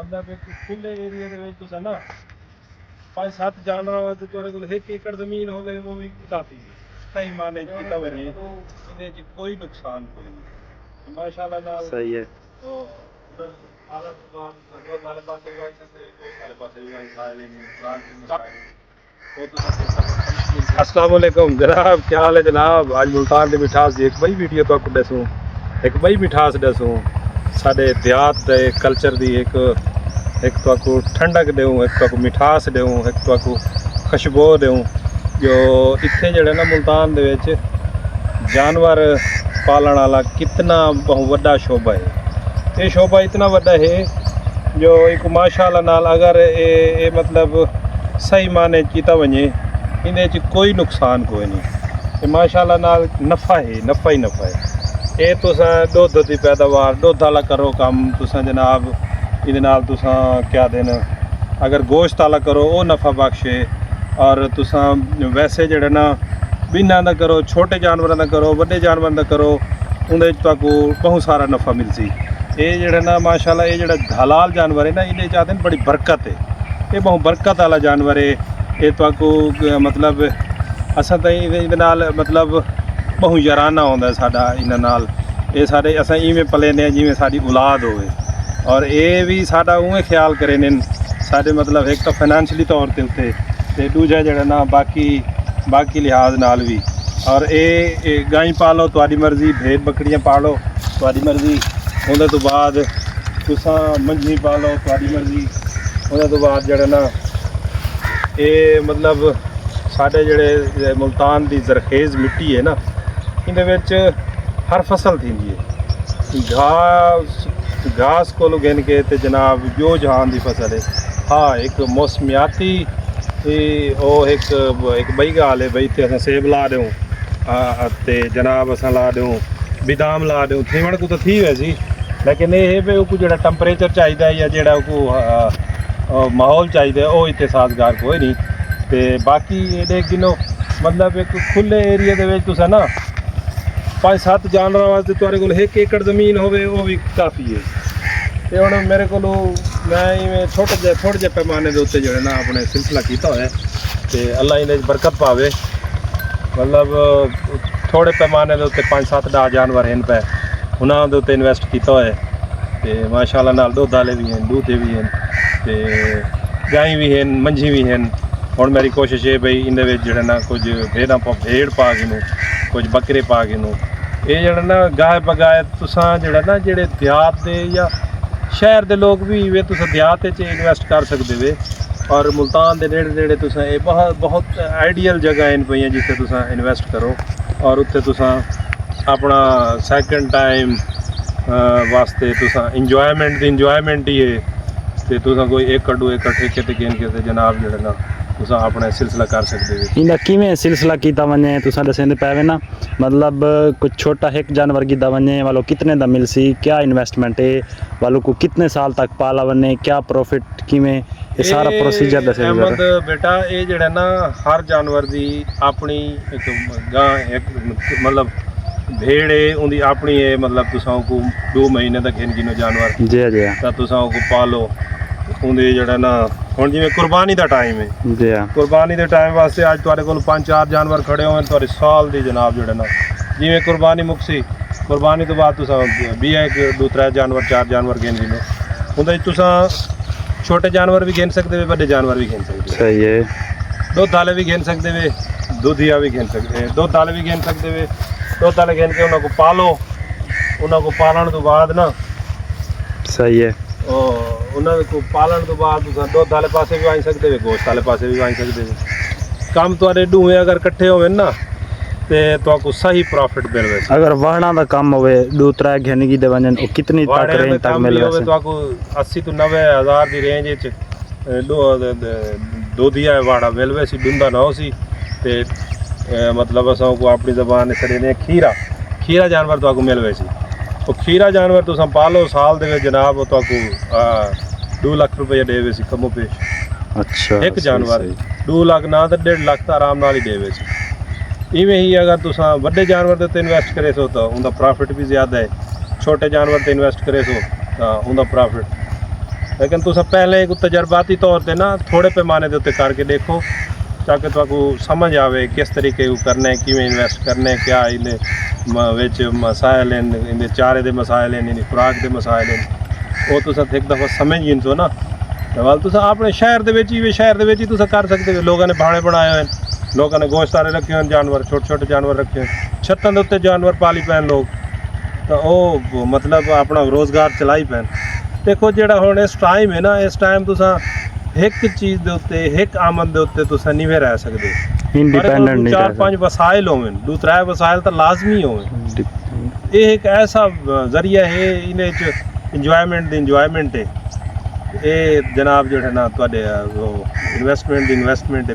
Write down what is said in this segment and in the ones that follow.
मतलब एक खुले एरिया ਦੇ ਵਿੱਚ ਤੁਸੀਂ ਨਾ 5-7 ਜਾਨਵਰਾਂ ਵਾਸਤੇ ਤੁਹਾਡੇ ਕੋਲ 1 ਏਕੜ ਜ਼ਮੀਨ ਹੋਵੇ ਉਹ ਵੀ ਕਾਫੀ ਹੈ। ਸਹੀ ਮਾਨੇ ਕੀਤਾ ਹੋਵੇ ਇਹਦੇ 'ਚ ਕੋਈ ਨੁਕਸਾਨ ਕੋਈ ਨਹੀਂ ਮਾਸ਼ਾਅੱਲਾ ਨਾਲ ਸਹੀ ਹੈ। अस्सलाम वालेकुम जनाब, क्या हाल है जनाब। आज मुल्तान की मिठास की एक बड़ी वीडियो तो आपको दसूँ, एक बड़ी मिठास दसूँ साढ़े देहात के कल्चर की एक तो आपको ठंडक दूँ, एक तो आपको मिठास दूँ, एक तो आपको खुशबू दूँ। जो इत्थे जड़े ना मुल्तान दे विच जानवर पालन वाला कितना बहुत वड्डा शोबा है। ये शोबा इतना वड्डा है जो एक माशाअल्लाह नाल अगर ये मतलब सही माने कीता वने इहदे च कोई नुकसान कोई नहीं। ये माशाअल्लाह नाल नफ़ा है, नफ़ा ही नफ़ा है। ये तुसां दुध दी पैदावार दुध वाला करो काम तुसां जनाब, इहदे नाल तुसां क्या दिन अगर गोश्त वाला करो वो नफ़ा बख्श है। और तुसां वैसे जड़े ना बिन्ना दा करो, छोटे जानवरां दा करो, वड्डे जानवरां दा करो, उहदे च तुहानू बहुत सारा नफ़ा मिलसी। ये जड़ा ना माशाअल्लाह ये जड़ा हलाल जानवर है ना इहदे च आखदे बड़ी बरकत है। ये बहुत बरकत वाला जानवर है। ये तुहानू मतलब असां तो इहदे नाल मतलब बहुत याराना होंदा साडा इन्हां नाल। ये सारे असां इवें पले ने जिवें साडी औलाद होवे। और ये भी साडा उवें ख्याल करे ने साडे मतलब एक तो फाइनैंशियली तौर ते उत्ते ते दूजा जड़ा ना बाकी लिहाज नाल भी। और ये गाय पालो तुहाडी मर्जी, भेड़ बकरियां पालो तुहाडी मर्जी, उहदे तो बाद तुसां मंझी पालो तुहाडी मर्जी। उहदे तो बाद जड़ा ना ये मतलब साडे जड़े मुल्तान दी जरखेज़ मिट्टी है ना इहदे विच हर फसल थींदी है। घास को गिन के ते जनाब जो जहान दी फसल है। हाँ एक मौसमियाती वो एक बई गाल है बई ते असां सेब ला दूँ ते जनाब असां ला दूँ बेदाम ला दूँ थीवण को तो थी वैसी, लेकिन ये भी को जो टैंपरेचर चाहिए या जो को माहौल चाहिए वो इतने साजगार कोई नहीं। तो बाकी ये गिनो मतलब एक खुले एरिया के ना 5-7 जानवर वास्ते तुहाडे कोल 1 एकड़ ज़मीन होवे वो भी काफ़ी है। तो हुण मेरे को मैं इवें थोड़े जे पैमाने के उत्ते जो ना अपने सिलसिला किया होया ते अल्लाह इहदे बरकत पावे। मतलब थोड़े पैमाने के उत्ते 5-7 जानवर हैं पे उन्होंने उत्ते इन्वेस्ट किया होया ते माशाअल्लाह नाल दुध वाले भी हैं, दूधे भी हैं ते गाय भी हैं, मंझी भी हैं। हुण मेरी कोशिश है बई इहदे विच जिहड़ा ना कुछ भेड़ पा के नूं कुछ बकरे पा के नूं ये जिहड़ा ना गाय बगाए तुसां जिहड़ा ना जिहड़े देहात दे या शहर दे लोग भी वे तुसां देहात च इन्वेस्ट कर सकदे वे। और मुल्तान दे नेड़े नेड़े तुसां ये बहुत आइडियल जगह हैं पईयां जिथे तुसां इन्वेस्ट करो और उत्थे तुसां अपना सैकेंड टाइम वास्ते तुसां इंजॉयमेंट ही है। तो तुसां कोई 1-2 एकड़ ठेके ते गिन के जनाब जिहड़ा ना तुसां अपना सिलसिला कर सकदे हो। इनका किवें सिलसिला कीता वने तुसां दसंदे पैवे ना मतलब कुछ छोटा एक जानवर कीता वने वालों कितने दा मिलसी, क्या इन्वेस्टमेंट है वालों को, कितने साल तक पाला वने, क्या प्रॉफिट किवें, ये सारा प्रोसीजर दसे अहमद बेटा। ये जड़ा ना हर जानवर दी अपनी एक गां एक मतलब भेड़ है उनकी अपनी है मतलब तुसां को 2 महीने तक गिनो जानवर जी जी तां तुसां को पालो उनके जड़ा ना हुण जिवें कुर्बानी का टाइम है जी कुर्बानी के टाइम वास्ते अज तुहाडे कोल 5-4 जानवर खड़े होए तुहाडे साल दी जनाब जड़ा ना जिवें कुर्बानी मुकसी कुर्बानी तो बाद तुसां 2-3 जानवर 4 जानवर गिनो उहदे तुसां छोटे जानवर भी गिन सकते वे, बड़े जानवर भी गिन सकते। सही है। दुध वाले भी गिन सकते वे, दूधिया भी गिन सकते, दुध वाले भी गिन सकते वे। दुध वाले गिन के उन्होंने पालो, उन्होंने पालन तो बाद ना सही है उन्होंने को पालन तो बाद दुध वाले पासे भी आई सकते वे, गोश्त वाले पासे भी आई सकते वे। काम तुहाडे ढूहे अगर कट्ठे होवे ना ते तुहाकू सही प्रॉफिट मिलवे। अगर वाहना दा काम होवे 2-3 घंटे दे वजन ओ कितनी तक रेंज तक मिलवे होवे तुहाकू 80 तो 90 हज़ार दी रेंज विच दूधिया वाड़ा मिलवे सी, डूंदा ना हो सी। ते मतलब असां को अपनी ज़बान छड़े ने खीरा जानवर तुहाकू मिलवे सी। वो खीरा जानवर तुसां पालो साल दे विच जनाब तुहाकू 2 लाख रुपया देवे सी कमो पेश। अच्छा एक जानवर 2 लाख ना तो 1.5 लाख तो आराम नाल ही देवे सी। इवें ही अगर तुसां वड्डे जानवर दे उत्ते इन्वेस्ट करे सो तो उनका प्रॉफिट भी ज़्यादा है, छोटे जानवर ते इन्वेस्ट करे सो तो उनका प्रॉफिट लेकिन तुस पहले एक तजर्बाती तौर पर ना थोड़े पैमाने के उत्ते करके देखो ताकि तुहानू समझ आवे किस तरीके करने किवें इन्वेस्ट करने क्या इन्हें मसाइल हैं इन्हें चारे के मसाइल हैं इन्हें खुराक के मसाइल हैं वो तुस एक दफ़ा समझ गिनसो ना तो वाल तुस अपने शहर ही तुस कर सकते हो। लोगों ने भाड़े बनाए हुए हैं लोगों ने गोश्तदारे रखे हुए जानवर छोटे छोटे जानवर रखे हुए छत्तों के उत्ते जानवर पाली पैन लोग तो वो मतलब अपना रोज़गार चलाई पैन। देखो जेड़ा हुण इस टाइम है ना इस टाइम तुसा एक चीज़ दे उत्ते एक आमद दे उत्ते तुसा नहीं रह सकते इंडिपेंडेंट नहीं चार पांच वसाइल होवन दो त्रै वसाइल तो लाजमी होवन ये एक ऐसा जरिया है इन्हें इंजॉयमेंट है ये जनाब जो है ना तुहाडे वो इन्वेस्टमेंट है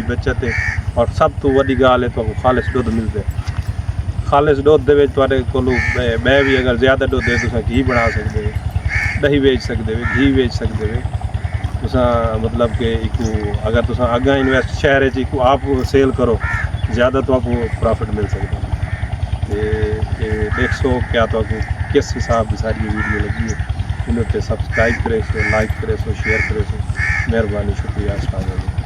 बचत है और सब तो वड्डी गाल है तो खालिस दुध मिलता है खालिस दुध दे विच तुहाडे कोलों मैं भी अगर ज़्यादा दुध है तुसा घी बना सकते हो दही बेच सकते हो घी बेच सकते हो तुसा मतलब कि एक अगर तुसा अग्गा इन्वेस्ट शहर च आप सेल करो ज़्यादा तो आपको प्रॉफिट मिल सकता है। देख सो क्या तो किस हिसाब की सारी वीडियो लगी है इन्हें सब्सक्राइब करे सो लाइक करे सो शेयर करे सो मेहरबानी शुक्रिया अस्सलाम वालेकुम।